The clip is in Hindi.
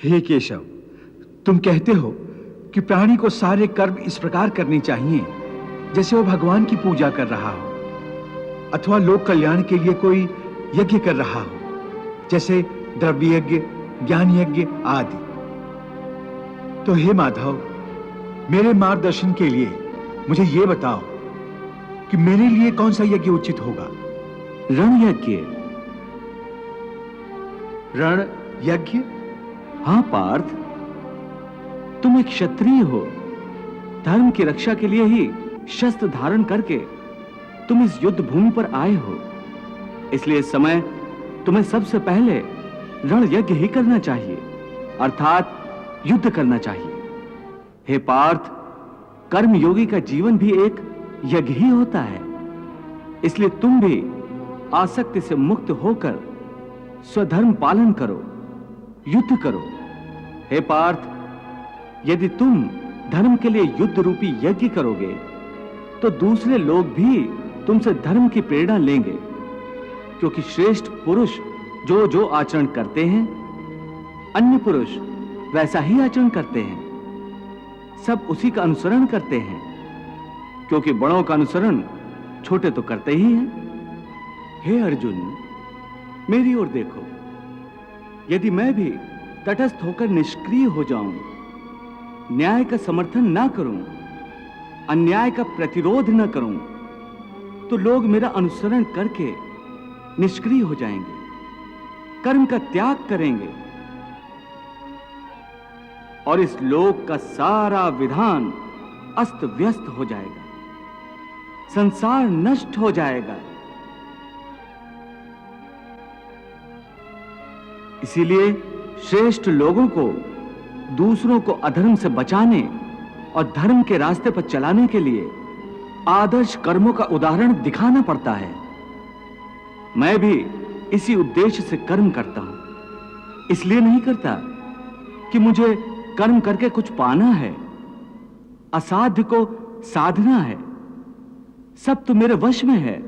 हे केशव, तुम कहते हो कि प्राणी को सारे कर्म इस प्रकार करने चाहिए जैसे वो भगवान की पूजा कर रहा हो अथवा लोक कल्याण के लिए कोई यज्ञ कर रहा हो, जैसे द्रव्य यज्ञ, ज्ञान यज्ञ आदि। तो हे माधव, मेरे मार्गदर्शन के लिए मुझे ये बताओ कि मेरे लिए कौन सा यज्ञ उचित होगा। रण यज्ञ। रण यज्ञ? हाँ पार्थ, तुम एक क्षत्रिय हो। धर्म की रक्षा के लिए ही शस्त्र धारण करके तुम इस युद्ध भूमि पर आए हो। इसलिए इस समय तुम्हें सबसे पहले रण यज्ञ ही करना चाहिए, अर्थात युद्ध करना चाहिए। हे पार्थ, कर्म योगी का जीवन भी एक यज्ञ ही होता है। इसलिए तुम भी आसक्ति से मुक्त होकर स्वधर्म पालन करो, युद्ध करो। हे पार्थ, यदि तुम धर्म के लिए युद्ध रूपी यज्ञ करोगे तो दूसरे लोग भी तुमसे धर्म की प्रेरणा लेंगे, क्योंकि श्रेष्ठ पुरुष जो जो आचरण करते हैं अन्य पुरुष वैसा ही आचरण करते हैं। सब उसी का अनुसरण करते हैं, क्योंकि बड़ों का अनुसरण छोटे तो करते ही हैं। हे अर्जुन, मेरी ओर देखो। यदि मैं भी तटस्थ होकर निष्क्रिय हो जाऊं, न्याय का समर्थन ना करूं, अन्याय का प्रतिरोध न करूं, तो लोग मेरा अनुसरण करके निष्क्रिय हो जाएंगे, कर्म का त्याग करेंगे और इस लोक का सारा विधान अस्त व्यस्त हो जाएगा, संसार नष्ट हो जाएगा। इसीलिए श्रेष्ठ लोगों को दूसरों को अधर्म से बचाने और धर्म के रास्ते पर चलाने के लिए आदर्श कर्मों का उदाहरण दिखाना पड़ता है। मैं भी इसी उद्देश्य से कर्म करता हूं। इसलिए नहीं करता कि मुझे कर्म करके कुछ पाना है, असाध्य को साधना है। सब तो मेरे वश में है।